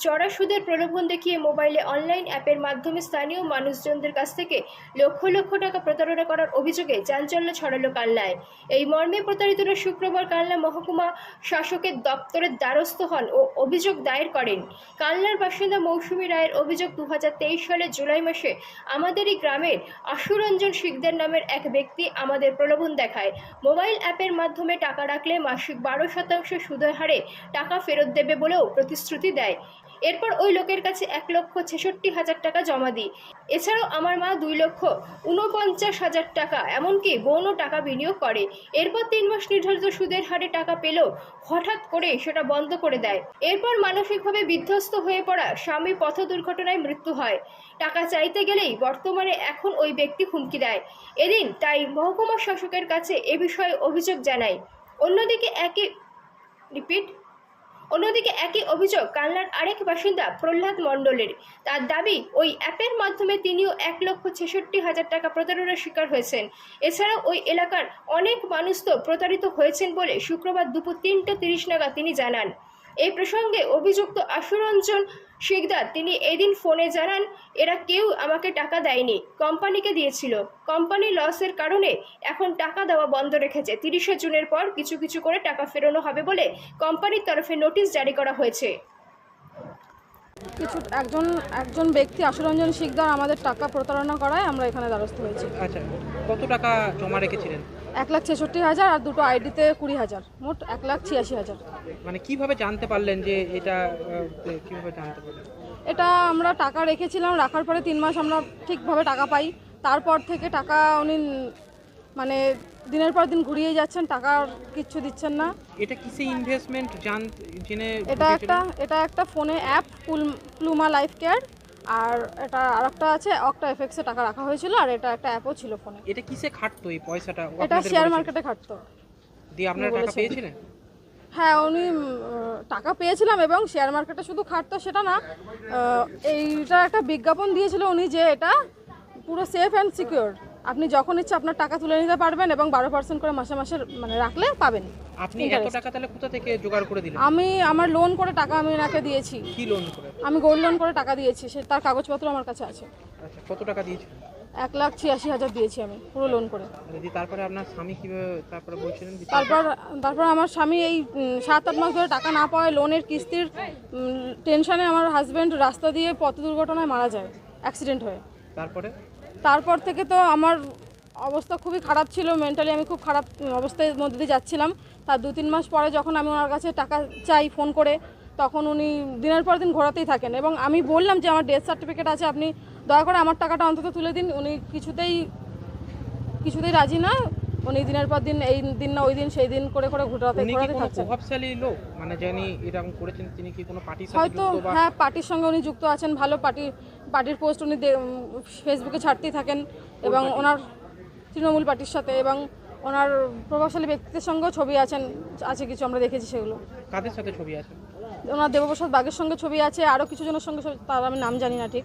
চড়া সুদের প্রলোভন দেখিয়ে মোবাইলে অনলাইন অ্যাপের মাধ্যমে স্থানীয় মানুষজনদের কাছ থেকে লক্ষ লক্ষ টাকা প্রতারণা করার অভিযোগে চাঞ্চল্য ছড়ালো কালনায়। এই মর্মে প্রতারিতরা শুক্রবার কালনা মহকুমা শাসকের দপ্তরের দ্বারস্থ হন ও অভিযোগ দায়ের করেন। কালনার বাসিন্দা মৌসুমী রায়ের অভিযোগ, 2023 সালের জুলাই মাসে আমাদেরই গ্রামের আশুরঞ্জন শিকদার নামের এক ব্যক্তি আমাদের প্রলোভন দেখায়। মোবাইল অ্যাপের মাধ্যমে টাকা রাখলে মাসিক 12% সুদের হারে টাকা ফেরত দেবে বলেও প্রতিশ্রুতি দেয়। এরপর ওই লোকের কাছে 1,66,000 টাকা জমা দিই। এছাড়াও আমার মা 2,49,000 টাকা, এমনকি বোনও টাকা বিনিয়োগ করে। এরপর 3 মাস নির্ধারিত সুদের হারে টাকা পেলেও হঠাৎ করে সেটা বন্ধ করে দেয়। এরপর মানসিকভাবে বিধ্বস্ত হয়ে পড়া স্বামী পথ দুর্ঘটনায় মৃত্যু হয়। টাকা চাইতে গেলেই বর্তমানে এখন ওই ব্যক্তি হুমকি দেয়। এদিন তাই মহকুমা শাসকের কাছে এ বিষয়ে অভিযোগ জানাই। অন্যদিকে একই অভিযোগ কালনার আরেক বাসিন্দা প্রহ্লাদ মণ্ডলের। তার দাবি, ওই অ্যাপের মাধ্যমে তিনিও 1,66,000 টাকা প্রতারণার শিকার হয়েছেন। এছাড়াও ওই এলাকার অনেক মানুষ তো প্রতারিত হয়েছেন বলে শুক্রবার দুপুর 3:30 নাগাদ তিনি জানান। এই প্রসঙ্গে অভিযুক্ত আশুরঞ্জন শিকদার তিনি এদিন ফোনে জানান, এরা কেউ আমাকে টাকা দেয়নি, কোম্পানিকে দিয়েছিল। কোম্পানি লসের কারণে এখন টাকা দেওয়া বন্ধ রেখেছে। 30শে জুনের পর কিছু কিছু করে টাকা ফেরানো হবে বলে কোম্পানির তরফে নোটিশ জারি করা হয়েছে। একজন ব্যক্তি আশুরঞ্জন শিকদার আমাদের টাকা প্রতারণা করায় আমরা এখানে দ্বারস্থ হয়েছি। আচ্ছা, কত টাকা জমা রেখেছিলেন? 1,66,000 আর দুটো আইডিতে 20,000, মোট 1,86,000। মানে কিভাবে জানতে পারলেন যে এটা কিভাবে জানতে পারলেন? এটা আমরা টাকা রেখেছিলাম, রাখার পরে 3 মাস আমরা ঠিকভাবে টাকা পাই। তারপর থেকে টাকা উনি মানে দিনের পর দিন ঘুরিয়ে যাচ্ছেন, টাকা কিচ্ছু দিচ্ছেন না। এটা কিসে ইনভেস্টমেন্ট জেনে? এটা একটা ফোনে অ্যাপ, প্লুমা লাইফ কেয়ার, আর এটা আরেকটা আছে অক্টা এফএক্সে টাকা রাখা হয়েছিল, আর এটা একটা অ্যাপও ছিল ফোনে। এটা কিসে খাটতো এই পয়সাটা? এটা শেয়ার মার্কেটে খাটতো। দিয়ে আপনারা টাকা পেয়েছিলেন? হ্যাঁ, উনি টাকা পেয়েছিলাম, এবং শেয়ার মার্কেটে শুধু খাটতো সেটা না, এইটা একটা বিজ্ঞাপন দিয়েছিল উনি যে এটা পুরো সেফ অ্যান্ড সিকিউর, আপনি যখন ইচ্ছা আপনার টাকা তুলে নিতে পারবেন এবং 12% করে মাসে মাসে মানে রাখলে পাবেন। আপনি এত টাকা তাহলে কোথা থেকে জোগাড় করে দিলেন? আমি আমার লোন করে টাকা আমি এনাকে দিয়েছি। কি লোন করে? আমি গোল্ড লোন করে টাকা দিয়েছি, সে তার কাগজপত্র আমার কাছে আছে। আচ্ছা, কত টাকা দিয়েছেন? 1,86,000 দিয়েছি আমি পুরো লোন করে। তারপরে আপনার স্বামী কিভাবে তারপরে বলছিলেন? তারপর আমার স্বামী এই 7-8 মাস ধরে টাকা না পাওয়ায় লোনের কিস্তির টেনশনে আমার হাজব্যান্ড রাস্তা দিয়ে পথ দুর্ঘটনায় মারা যায়, অ্যাক্সিডেন্ট হয়ে। তারপর থেকে তো আমার অবস্থা খুবই খারাপ ছিল, মেন্টালি আমি খুব খারাপ অবস্থার মধ্যে দিয়ে যাচ্ছিলাম। তার 2-3 মাস পরে যখন আমি ওনার কাছে টাকা চাই ফোন করে, তখন উনি দিনের পর দিন ঘোরাতেই থাকেন, এবং আমি বললাম যে আমার ডেথ সার্টিফিকেট আছে, আপনি দয়া করে আমার টাকাটা অন্তত তুলে দিন। উনি কিছুতেই রাজি না। উনি দিনের পর দিন, এই দিন না ওই দিন সেই দিন করে ঘোরাতে থাকছেন। প্রভাবশালী লোক, মানে যিনি এরকম করেছেন, তিনি কি কোনো পার্টির সাথে হয়তো? হ্যাঁ, পার্টির সঙ্গে উনি যুক্ত আছেন, ভালো পার্টির পোস্ট উনি ফেসবুকে ছাড়তেই থাকেন, এবং ওনার তৃণমূল পার্টির সাথে এবং ওনার প্রভাবশালী ব্যক্তিদের সঙ্গেও ছবি আছে কিছু, আমরা দেখেছি সেগুলো। কাদের সাথে ছবি আছে? ওনার দেবপ্রসাদ বাগের সঙ্গে ছবি আছে, আরও কিছু জনের সঙ্গে, তার আমি নাম জানি না ঠিক,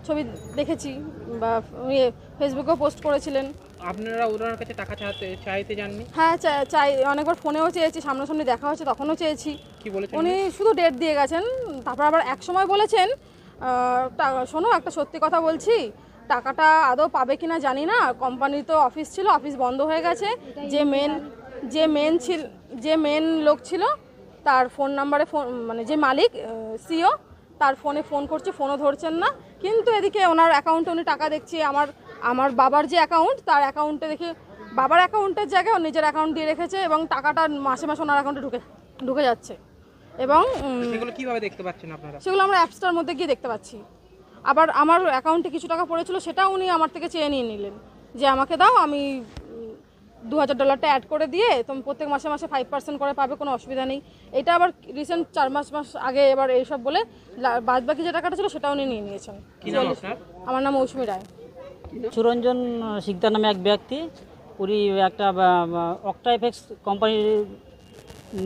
ছবি দেখেছি বা উনি ফেসবুকেও পোস্ট করেছিলেন। আপনারা ওনার কাছে টাকা চাইতে যাননি? হ্যাঁ, চাই, অনেকবার ফোনেও চেয়েছি, সামনাসামনি দেখা হয়েছে তখনও চেয়েছি। কি বলেছেন? উনি শুধু ডেট দিয়ে গেছেন। তারপর আবার এক সময় বলেছেন, শোনো একটা সত্যি কথা বলছি, টাকাটা আদৌ পাবে কিনা জানি না, কোম্পানির তো অফিস ছিল, অফিস বন্ধ হয়ে গেছে। যে মেন লোক ছিল তার ফোন নাম্বারে মানে যে মালিক সিও, তার ফোনে ফোন করছে, ফোনও ধরছেন না। কিন্তু এদিকে ওনার অ্যাকাউন্টে উনি টাকা দেখছি, আমার বাবার যে অ্যাকাউন্ট, তার অ্যাকাউন্টে দেখে বাবার অ্যাকাউন্টের জায়গায় ওর নিজের অ্যাকাউন্ট দিয়ে রেখেছে, এবং টাকাটা মাসে মাসে ওনার অ্যাকাউন্টে ঢুকে যাচ্ছে। এবং সেগুলো কিভাবে দেখতে পাচ্ছেন আপনারা? সেগুলো আমরা অ্যাপসটার মধ্যে গিয়ে দেখতে পাচ্ছি। আবার আমার অ্যাকাউন্টে কিছু টাকা পড়েছিল, সেটাও উনি আমার থেকে চেয়ে নিয়ে নিলেন, যে আমাকে দাও, আমি $2,000 অ্যাড করে দিয়ে তুমি প্রত্যেক মাসে মাসে 5% করে পাবে, কোনো অসুবিধা নেই। এটা আবার রিসেন্ট 4 মাস আগে এবার এইসব বলে বাদ বাকি যে টাকাটা ছিল সেটা উনি নিয়ে নিয়েছেন। আমার নাম মৌসুমী রায়। সুরঞ্জন শিকদার নামে এক ব্যক্তি, উনি একটা অক্টা এফএক্স কোম্পানি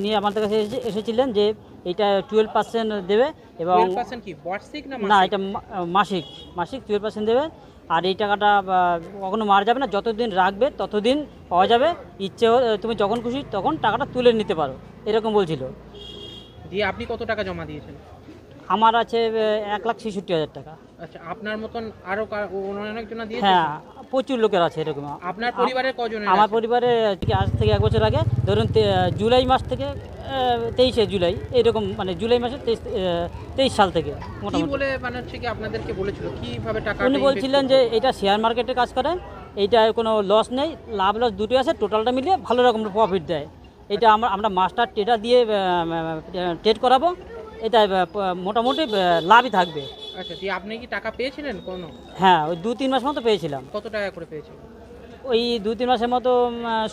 নিয়ে আমাদের কাছে এসেছিলেন যে এইটা 12% দেবে, এবং না, এটা মাসিক 12% দেবে, আর এই টাকাটা কখনো মারা যাবে না, যতদিন রাখবে ততদিন পাওয়া যাবে, ইচ্ছে তুমি যখন খুশি তখন টাকাটা তুলে নিতে পারো, এরকম বলছিল। দিয়ে আপনি কত টাকা জমা দিয়েছেন? আমার আছে 1,66,000 টাকা। আচ্ছা, আপনার মতন আরো অনেকজন দিয়েছে? হ্যাঁ, প্রচুর লোকের আছে এরকম। আপনার পরিবারের কজনের আমার আছে? পরিবারে আজ থেকে 1 বছর আগে ধরুন জুলাই মাস থেকে 23শে জুলাই এইরকম, মানে জুলাই মাসে 23 সাল থেকে কি মোটামুটি। বলে মানে হচ্ছে কি আপনাদেরকে বলেছিল কিভাবে টাকা? উনি বলছিলেন যে এটা শেয়ার মার্কেটে কাজ করে, এইটা কোনো লস নেই, লাভ লস দুটোই আছে, টোটালটা মিলিয়ে ভালো রকম প্রফিট দেয়। এটা আমরা মাস্টার ট্রেডার দিয়ে ট্রেড করাবো, এটা মোটামুটি লাভই থাকবে। আচ্ছা, দিয়ে আপনি কি টাকা পেয়েছিলেন কোনো? হ্যাঁ, ওই 2-3 মাস মতো পেয়েছিলাম। কত টাকা করে পেয়েছিলেন? ওই 2-3 মাসের মতো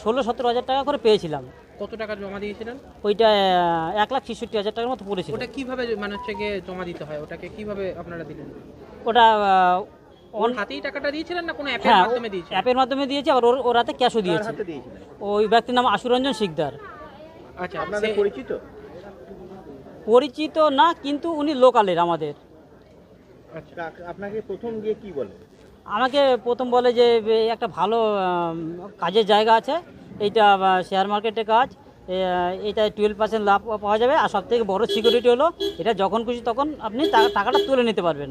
16-17 হাজার টাকা করে পেয়েছিলাম। কত টাকা জমা দিয়েছিলেন? ওইটা 1,66,000 টাকার মতো পড়েছিল। ওটা কিভাবে মানে হচ্ছে গিয়ে জমা দিতে হয়? ওটাকে কিভাবে আপনারা দিলেন? ওটা ওর হাতেই টাকাটা দিয়েছিলেন না কোনো অ্যাপের হ্যাঁ, মাধ্যমে দিয়েছিলেন? অ্যাপের মাধ্যমে দিয়েছি, আবার ওর হাতে ক্যাশও দিয়েছি। ওই ব্যক্তির নাম আশুরঞ্জন শিকদার। আচ্ছা, আপনাদের পরিচিত? পরিচিত না, কিন্তু উনি লোকালের আমাদের। আচ্ছা, আপনাকে প্রথম গিয়ে কি বলে? আমাকে প্রথম বলে যে একটা ভালো কাজের জায়গা আছে, এইটা শেয়ার মার্কেটে কাজ, এটা 12% লাভ পাওয়া যাবে, আর সবথেকে বড় সিকিউরিটি হলো এটা যখন খুশি তখন আপনি টাকাটা তুলে নিতে পারবেন,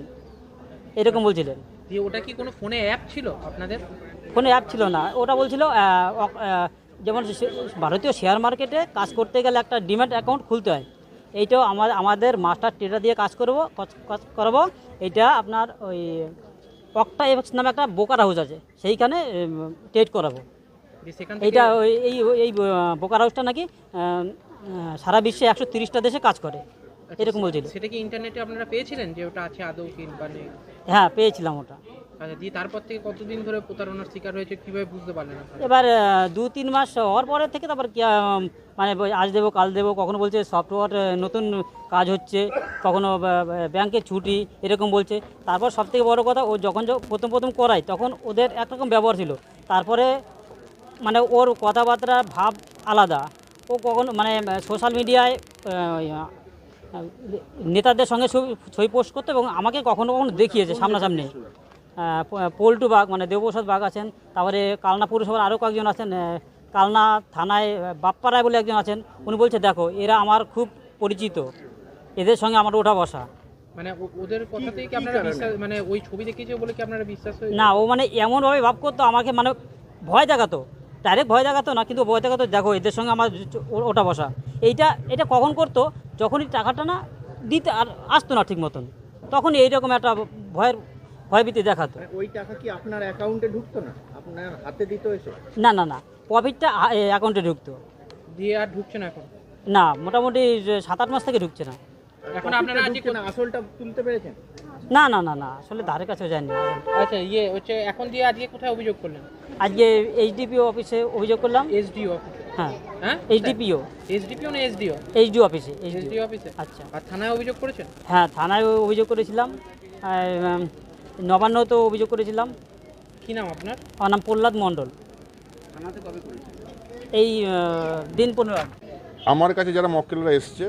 এরকম বলছিলেন। দিয়ে ওটা কি কোনো ফোনে অ্যাপ ছিল আপনাদের? কোনো অ্যাপ ছিল না, ওটা বলছিল যেমন ভারতীয় শেয়ার মার্কেটে কাজ করতে গেলে একটা ডিম্যাট অ্যাকাউন্ট খুলতে হয়, এইটাও আমাদের মাস্টার ট্রেডার দিয়ে কাজ করাবো। এটা আপনার ওই অক্টা এফএক্স নামে একটা ব্রোকার হাউস আছে, সেইখানে ট্রেড করাবো। দিয়ে সেখান এইটা থেকে এই ব্রোকার হাউসটা নাকি সারা বিশ্বে 130টা দেশে কাজ করে, এরকম বলছিল। সেটা কি ইন্টারনেটে আপনারা পেয়েছিলেন যে ওটা আছে আদৌ কি বা নেই? হ্যাঁ, পেয়েছিলাম ওটা। আচ্ছা, দিয়ে তারপর থেকে কতদিন ধরে প্রতারণার শিকার হয়েছে কিভাবে বুঝতে পারলেন আপনারা? এবার 2-3 মাস হওয়ার পরে থেকে তারপর কি মানে আজ দেবো কাল দেবো, কখনো বলছে সফটওয়্যার নতুন কাজ হচ্ছে, কখনো ব্যাংকে ছুটি, এরকম বলছে। তারপর সবথেকে বড় কথা, ও যখন প্রথম করায় তখন ওদের একরকম ব্যবহার ছিল, তারপরে মানে ওর কথাবার্তা ভাব আলাদা। ও কখনো মানে সোশ্যাল মিডিয়ায় নেতাদের সঙ্গে ছবি পোস্ট করতো এবং আমাকে কখনো কখনো দেখিয়েছে সামনাসামনি। পল্টু বাগ মানে দেবপ্রসাদ বাগ আছেন, তারপরে কালনা পৌরসভার আরও কয়েকজন আছেন, কালনা থানায় বাপ্পা রায় বলে একজন আছেন, উনি বলছে দেখো এরা আমার খুব পরিচিত, এদের সঙ্গে আমার ওঠা বসা। মানে ওদের কথাতেই কি আপনারা বিশ্বাস, মানে ওই ছবি দেখিয়েছে বলে কি আপনারা বিশ্বাস হয়ে? না, ও মানে এমনভাবে ভাব করতো আমাকে, মানে ভয় দেখাতো, ডাইরেক্ট ভয় দেখাতো না, কিন্তু ভয় দেখাতো দেখো এদের সঙ্গে আমার ওঠা বসা। এটা কখন করতো, যখনই টাকাটা না দিতে আর আসতো না ঠিক মতন, তখন এইরকম একটা ভয়ভীতি দেখাতো। ওই টাকা কি আপনার অ্যাকাউন্টে ঢুকতো না, আপনার হাতে দিত এসে? না, প্রফিটটা অ্যাকাউন্টে ঢুকতো। দিয়ে আর ঢুকছে না এখন? না, মোটামুটি 7-8 মাস থেকে ঢুকছে না। এখন আপনারা আজকে ঢুকছে না, আসলটা তুলতে পেরেছেন? না, আসলে ধারে কাছেও যায়নি। আচ্ছা, ইয়ে হচ্ছে এখন দিয়ে আজকে কোথায় অভিযোগ করলেন? আজকে এইচডিপিও অফিসে অভিযোগ করলাম। এসডিও অফিসে? হ্যাঁ, হ্যাঁ, এইচডিপিও না এসডিও? এইচডিও অফিসে। এসডিও অফিসে। আচ্ছা, আর থানায় অভিযোগ করেছেন? হ্যাঁ, থানায় অভিযোগ করেছিলাম, নবান্নতেও অভিযোগ করেছিলাম। কি নাম আপনার? আমার নাম প্রহ্লাদ মণ্ডল। থানাতে কবে করেছেন? এই দিন 15 আগে। আমার কাছে যারা মক্কেলরা এসছে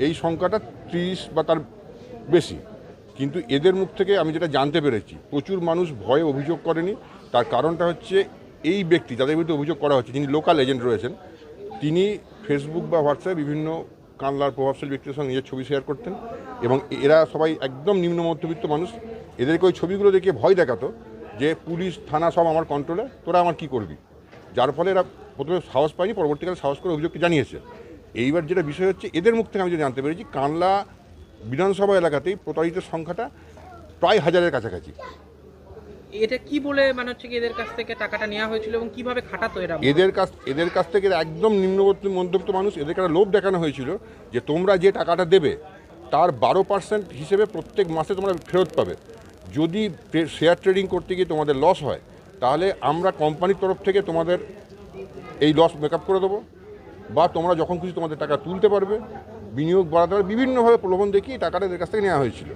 এই সংখ্যাটা 30 বা তার বেশি, কিন্তু এদের মুখ থেকে আমি যেটা জানতে পেরেছি প্রচুর মানুষ ভয়ে অভিযোগ করেনি। তার কারণটা হচ্ছে এই ব্যক্তি যাদের বিরুদ্ধে অভিযোগ করা হচ্ছে, যিনি লোকাল এজেন্ট রয়েছেন, তিনি ফেসবুক বা হোয়াটসঅ্যাপে বিভিন্ন কানলার প্রভাবশালী ব্যক্তির সঙ্গে নিজের ছবি শেয়ার করতেন এবং এরা সবাই একদম নিম্ন মধ্যবিত্ত মানুষ। এদেরকে ওই ছবিগুলো দেখে ভয় দেখাতো যে পুলিশ থানা সব আমার কন্ট্রোলে, তোরা আমার কী করবি, যার ফলে এরা প্রথমে সাহস পায়নি, পরবর্তীকালে সাহস করে অভিযোগকে জানিয়েছে। এইবার যেটা বিষয় হচ্ছে এদের মুখ থেকে আমি যেটা জানতে পেরেছি, কানলা বিধানসভা এলাকাতেই প্রতারিতের সংখ্যাটা প্রায় 1000-এর কাছাকাছি। এটা কি বলে মানে হচ্ছে কি এদের কাছ থেকে টাকাটা নেওয়া হয়েছিল এবং কিভাবে খাটাতো এরা? এদের কাছ থেকে একদম নিম্নবর্তী মধ্যবিত্ত মানুষ, এদেরকে একটা লোভ দেখানো হয়েছিল যে তোমরা যে টাকাটা দেবে তার 12% হিসেবে প্রত্যেক মাসে তোমরা ফেরত পাবে। যদি শেয়ার ট্রেডিং করতে গিয়ে তোমাদের লস হয় তাহলে আমরা কোম্পানির তরফ থেকে তোমাদের এই লস মেকআপ করে দেবো, বা তোমরা যখন খুশি তোমাদের টাকা তুলতে পারবে, বিনিয়োগ বাড়াতে পারবে, বিভিন্নভাবে প্রলোভন দেখিয়ে টাকাটা এদের কাছ থেকে নেওয়া হয়েছিল।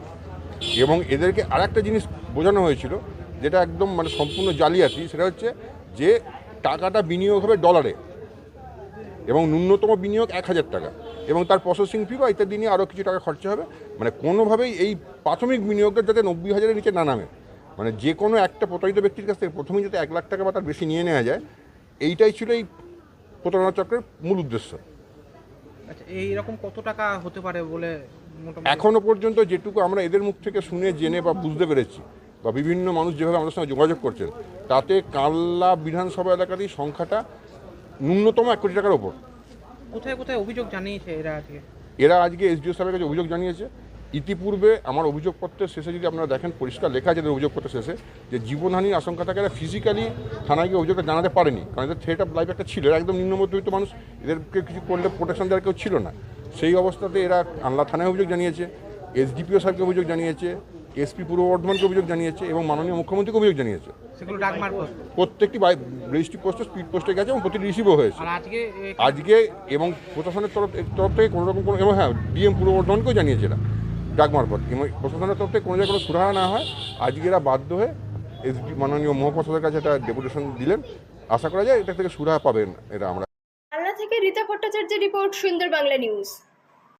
এবং এদেরকে আর একটা জিনিস বোঝানো হয়েছিল যেটা একদম মানে সম্পূর্ণ জালিয়াতি, সেটা হচ্ছে যে টাকাটা বিনিয়োগ হবে ডলারে এবং ন্যূনতম বিনিয়োগ 1000 টাকা এবং তার প্রসেসিং ফি বা ইত্যাদি নিয়ে আরও কিছু টাকা খরচা হবে। মানে কোনোভাবেই এই প্রাথমিক বিনিয়োগটা যাতে 90,000-এর নিচে না নামে, মানে যে কোনো একটা প্রতারিত ব্যক্তির কাছ থেকে প্রথমেই যাতে 1 লাখ টাকা বা তার বেশি নিয়ে নেওয়া যায়, এইটাই ছিল এই প্রতারণা চক্রের মূল উদ্দেশ্য। আচ্ছা, এইরকম কত টাকা হতে পারে বলে মোটামুটি এখনো পর্যন্ত যেটুকু আমরা এদের মুখ থেকে শুনে জেনে বা বুঝতে পেরেছি বা বিভিন্ন মানুষ যেভাবে আমাদের সঙ্গে যোগাযোগ করছেন, তাতে কালনা বিধানসভা এলাকাতেই সংখ্যাটা ন্যূনতম 1 কোটি টাকার ওপর। কোথায় কোথায় অভিযোগ জানিয়েছে এরা আজকে? এরা আজকে এসডিও সাহেবের কাছে অভিযোগ জানিয়েছে। ইতিপূর্বে আমার অভিযোগপত্রের শেষে যদি আপনারা দেখেন, পরিষ্কার লেখা আছে এদের অভিযোগপত্রের শেষে যে জীবনহানির আশঙ্কা থাকে, এরা ফিজিক্যালি থানায় গিয়ে অভিযোগটা জানাতে পারেনি, কারণ এদের থ্রেট অফ লাইফ একটা ছিল, এরা একদম নিম্ন মধ্যবিত্ত মানুষ, এদেরকে কিছু করলে প্রোটেকশন দেওয়ার কেউ ছিল না। সেই অবস্থাতে এরা কানলা থানায় অভিযোগ জানিয়েছে, এসডিপিও সাহেবকে অভিযোগ জানিয়েছে, এসপি পূর্ব বর্ধমানকে অভিযোগ জানিয়েছে এবং মাননীয় মুখ্যমন্ত্রীকে অভিযোগ জানিয়েছে। সেগুলো ডাকমার পোস্ট। প্রত্যেকটি রেজিস্ট্রি পোস্টে, স্পিড পোস্টে গেছে এবং প্রতিটি রিসিভও হয়েছে আর আজকে আজকে। এবং প্রশাসনের তরফ থেকে কোনো রকম কোনো, এবং হ্যাঁ ডিএম পূর্ব বর্ধমানকেও জানিয়েছে এরা ডাক মারফত, এবং প্রশাসনের তরফ থেকে কোনো জায়গায় কোনো সুরাহা না হয় আজকে এরা বাধ্য হয়ে এসডি মাননীয় মহাপ্রসাদের কাছে একটা ডেপুটেশন দিলেন। আশা করা যায় এটা থেকে সুরাহা পাবেন এরা। আমরা কালনা থেকে রীতা ভট্টাচার্যের রিপোর্ট, সুন্দর বাংলা নিউজ।